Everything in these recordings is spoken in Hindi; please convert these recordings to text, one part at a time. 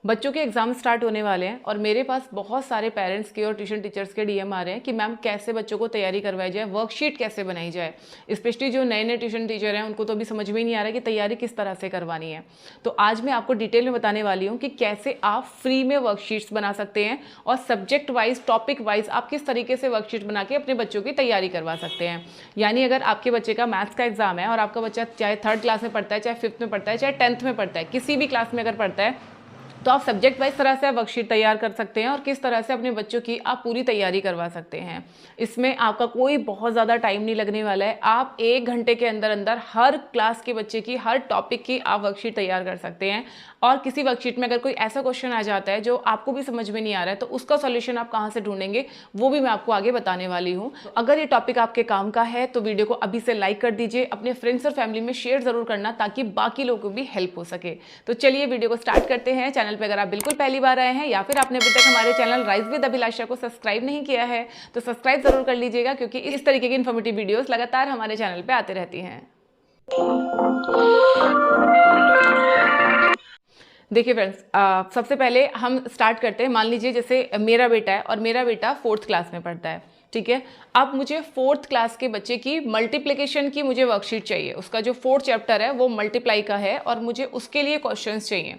बच्चों के एग्ज़ाम स्टार्ट होने वाले हैं और मेरे पास बहुत सारे पेरेंट्स के और ट्यूशन टीचर्स के डीएम आ रहे हैं कि मैम कैसे बच्चों को तैयारी करवाई जाए, वर्कशीट कैसे बनाई जाए। स्पेशली जो नए नए ट्यूशन टीचर हैं उनको तो अभी समझ में ही नहीं आ रहा कि तैयारी किस तरह से करवानी है। तो आज मैं आपको डिटेल में बताने वाली हूँ कि कैसे आप फ्री में वर्कशीट्स बना सकते हैं और सब्जेक्ट वाइज, टॉपिक वाइज आप किस तरीके से वर्कशीट बना के अपने बच्चों की तैयारी करवा सकते हैं। यानी अगर आपके बच्चे का मैथ्स का एग्जाम है और आपका बच्चा चाहे 3rd क्लास में पढ़ता है, चाहे 5th में पढ़ता है, चाहे 10th में पढ़ता है, किसी भी क्लास में अगर पढ़ता है, तो आप सब्जेक्ट वाइज तरह से वर्कशीट तैयार कर सकते हैं और किस तरह से अपने बच्चों की आप पूरी तैयारी करवा सकते हैं। इसमें आपका कोई बहुत ज़्यादा टाइम नहीं लगने वाला है। आप 1 घंटे के अंदर अंदर हर क्लास के बच्चे की, हर टॉपिक की आप वर्कशीट तैयार कर सकते हैं। और किसी वर्कशीट में अगर कोई ऐसा क्वेश्चन आ जाता है जो आपको भी समझ में नहीं आ रहा है, तो उसका सॉल्यूशन आप कहाँ से ढूंढेंगे वो भी मैं आपको आगे बताने वाली हूँ। तो अगर ये टॉपिक आपके काम का है तो वीडियो को अभी से लाइक कर दीजिए, अपने फ्रेंड्स और फैमिली में शेयर जरूर करना ताकि बाकी लोगों को भी हेल्प हो सके। तो चलिए वीडियो को स्टार्ट करते हैं। चैनल पर अगर आप बिल्कुल पहली बार आए हैं या फिर आपने अभी तक हमारे चैनल राइज विद अभिलाषा को सब्सक्राइब नहीं किया है तो सब्सक्राइब जरूर कर लीजिएगा, क्योंकि इस तरीके की इन्फॉर्मेटिव वीडियोस लगातार हमारे चैनल पे आते रहती हैं। देखिए फ्रेंड्स, सबसे पहले हम स्टार्ट करते हैं। मान लीजिए जैसे मेरा बेटा है और मेरा बेटा 4th क्लास में पढ़ता है, ठीक है। अब मुझे 4th क्लास के बच्चे की मल्टीप्लिकेशन की मुझे वर्कशीट चाहिए। उसका जो 4th चैप्टर है वो मल्टीप्लाई का है और मुझे उसके लिए क्वेश्चंस चाहिए।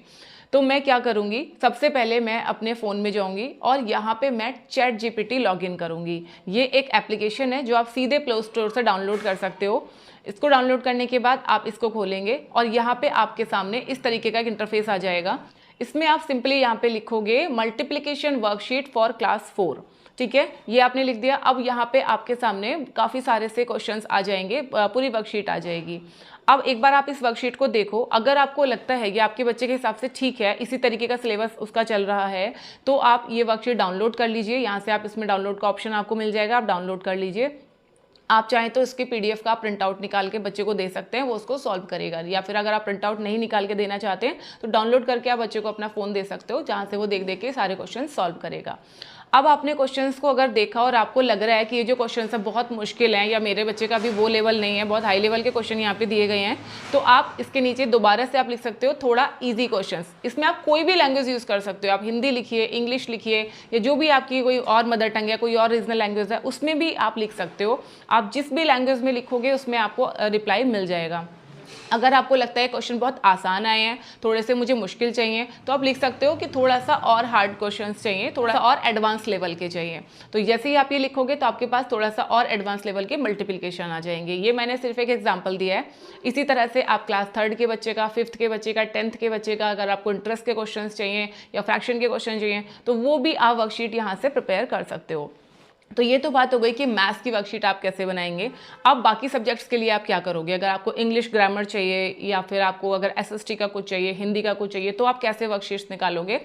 तो मैं क्या करूँगी, सबसे पहले मैं अपने फ़ोन में जाऊँगी और यहाँ पे मैं चैट जीपीटी लॉगिन करूँगी। ये एक एप्लीकेशन है जो आप सीधे प्ले स्टोर से डाउनलोड कर सकते हो। इसको डाउनलोड करने के बाद आप इसको खोलेंगे और यहाँ पे आपके सामने इस तरीके का एक इंटरफेस आ जाएगा। इसमें आप सिंपली यहाँ पे लिखोगे मल्टीप्लिकेशन वर्कशीट फॉर क्लास 4, ठीक है। ये आपने लिख दिया। अब यहाँ पे आपके सामने काफ़ी सारे से क्वेश्चंस आ जाएंगे, पूरी वर्कशीट आ जाएगी। अब एक बार आप इस वर्कशीट को देखो, अगर आपको लगता है कि आपके बच्चे के हिसाब से ठीक है, इसी तरीके का सिलेबस उसका चल रहा है, तो आप ये वर्कशीट डाउनलोड कर लीजिए। यहाँ से आप इसमें डाउनलोड का ऑप्शन आपको मिल जाएगा, आप डाउनलोड कर लीजिए। आप चाहें तो इसकी पीडीएफ का प्रिंट आउट निकाल के बच्चे को दे सकते हैं, वो उसको सॉल्व करेगा। या फिर अगर आप प्रिंट आउट नहीं निकाल के देना चाहते हैं तो डाउनलोड करके आप बच्चे को अपना फ़ोन दे सकते हो, जहाँ से वो देख देख के सारे क्वेश्चन सॉल्व करेगा। अब आपने क्वेश्चंस को अगर देखा और आपको लग रहा है कि ये जो क्वेश्चंस है बहुत मुश्किल हैं या मेरे बच्चे का भी वो लेवल नहीं है, बहुत हाई लेवल के क्वेश्चन यहाँ पे दिए गए हैं, तो आप इसके नीचे दोबारा से आप लिख सकते हो थोड़ा इजी क्वेश्चंस। इसमें आप कोई भी लैंग्वेज यूज़ कर सकते हो। आप हिंदी लिखिए, इंग्लिश लिखिए, या जो भी आपकी कोई और मदर टंग है, कोई और रीजनल लैंग्वेज है, उसमें भी आप लिख सकते हो। आप जिस भी लैंग्वेज में लिखोगे उसमें आपको रिप्लाई मिल जाएगा। अगर आपको लगता है क्वेश्चन बहुत आसान आए हैं, थोड़े से मुझे मुश्किल चाहिए, तो आप लिख सकते हो कि थोड़ा सा और हार्ड क्वेश्चंस चाहिए, थोड़ा सा और एडवांस लेवल के चाहिए। तो जैसे ही आप ये लिखोगे तो आपके पास थोड़ा सा और एडवांस लेवल के मल्टीप्लिकेशन आ जाएंगे। ये मैंने सिर्फ एक एग्जांपल दिया है। इसी तरह से आप क्लास 3rd के बच्चे का, 5th के बच्चे का, 10th के बच्चे का, अगर आपको इंटरेस्ट के क्वेश्चन चाहिए या फ्रैक्शन के क्वेश्चन चाहिए, तो वो भी आप वर्कशीट यहाँ से प्रिपेयर कर सकते हो। तो ये तो बात हो गई कि मैथ्स की वर्कशीट आप कैसे बनाएंगे। अब बाकी सब्जेक्ट्स के लिए आप क्या करोगे। अगर आपको इंग्लिश ग्रामर चाहिए या फिर आपको अगर एसएसटी का कुछ चाहिए, हिंदी का कुछ चाहिए, तो आप कैसे वर्कशीट्स निकालोगे।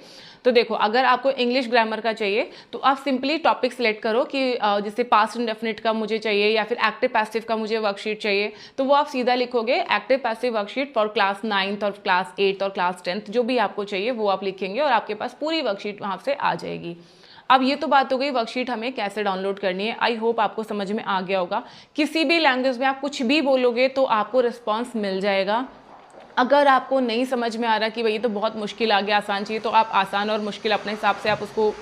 तो देखो, अगर आपको इंग्लिश ग्रामर का चाहिए तो आप सिंपली टॉपिक सेलेक्ट करो कि जैसे पास्ट इंडेफिनिट का मुझे चाहिए या फिर एक्टिव पैसिव का मुझे वर्कशीट चाहिए, तो वो आप सीधा लिखोगे active passive worksheet for class 9th और क्लास 8th और क्लास 10th, जो भी आपको चाहिए वो आप लिखेंगे और आपके पास पूरी वर्कशीट वहाँ से आ जाएगी। अब ये तो बात हो गई वर्कशीट हमें कैसे डाउनलोड करनी है। आई होप आपको समझ में आ गया होगा। किसी भी लैंग्वेज में आप कुछ भी बोलोगे तो आपको रिस्पॉन्स मिल जाएगा। अगर आपको नहीं समझ में आ रहा कि भाई ये तो बहुत मुश्किल आ गया, आसान चाहिए, तो आप आसान और मुश्किल अपने हिसाब से आप उसको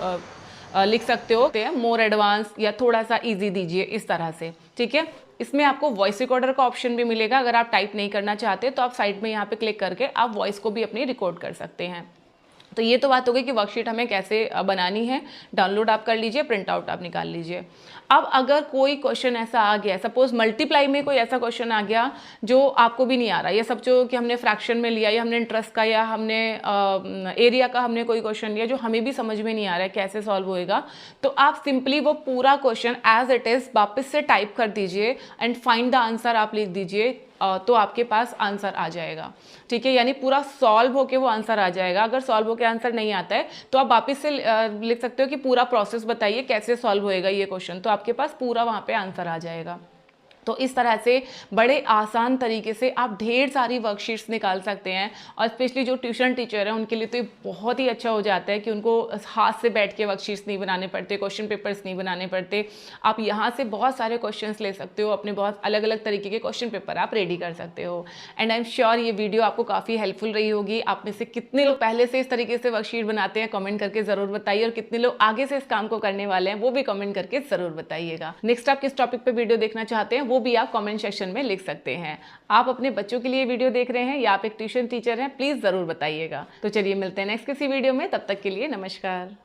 लिख सकते हो। मोर एडवांस या थोड़ा सा ईजी दीजिए, इस तरह से, ठीक है। इसमें आपको वॉइस रिकॉर्डर का ऑप्शन भी मिलेगा। अगर आप टाइप नहीं करना चाहते तो आप साइड में यहाँ पे क्लिक करके आप वॉइस को भी अपनी रिकॉर्ड कर सकते हैं। तो ये तो बात हो गई कि वर्कशीट हमें कैसे बनानी है। डाउनलोड आप कर लीजिए, प्रिंट आउट आप निकाल लीजिए। अब अगर कोई क्वेश्चन ऐसा आ गया, सपोज मल्टीप्लाई में कोई ऐसा क्वेश्चन आ गया जो आपको भी नहीं आ रहा, ये सब जो कि हमने फ्रैक्शन में लिया या हमने इंटरेस्ट का या हमने एरिया का हमने कोई क्वेश्चन लिया जो हमें भी समझ में नहीं आ रहा है कैसे सॉल्व होएगा, तो आप सिंपली वो पूरा क्वेश्चन एज इट इज़ वापस से टाइप कर दीजिए एंड फाइंड द आंसर आप लिख दीजिए, तो आपके पास आंसर आ जाएगा, ठीक है। यानी पूरा सॉल्व होके वो आंसर आ जाएगा। अगर सॉल्व होके आंसर नहीं आता है तो आप वापस से लिख सकते हो कि पूरा प्रोसेस बताइए कैसे सॉल्व होएगा ये क्वेश्चन, तो आपके पास पूरा वहाँ पे आंसर आ जाएगा। तो इस तरह से बड़े आसान तरीके से आप ढेर सारी वर्कशीट्स निकाल सकते हैं। और स्पेशली जो ट्यूशन टीचर हैं उनके लिए तो ये बहुत ही अच्छा हो जाता है कि उनको हाथ से बैठ के वर्कशीट्स नहीं बनाने पड़ते, क्वेश्चन पेपर्स नहीं बनाने पड़ते। आप यहाँ से बहुत सारे क्वेश्चंस ले सकते हो, अपने बहुत अलग अलग तरीके के क्वेश्चन पेपर आप रेडी कर सकते हो। एंड आई एम श्योर ये वीडियो आपको काफ़ी हेल्पफुल रही होगी। आप में से कितने लोग पहले से इस तरीके से वर्कशीट बनाते हैं कमेंट करके ज़रूर बताइए, और कितने लोग आगे से इस काम को करने वाले हैं वो भी कमेंट करके ज़रूर बताइएगा। नेक्स्ट आप किस टॉपिक पर वीडियो देखना चाहते हैं वो भी आप कमेंट सेक्शन में लिख सकते हैं। आप अपने बच्चों के लिए वीडियो देख रहे हैं या आप एक ट्यूशन टीचर हैं, प्लीज़ ज़रूर बताइएगा। तो चलिए मिलते हैं नेक्स्ट किसी वीडियो में, तब तक के लिए नमस्कार।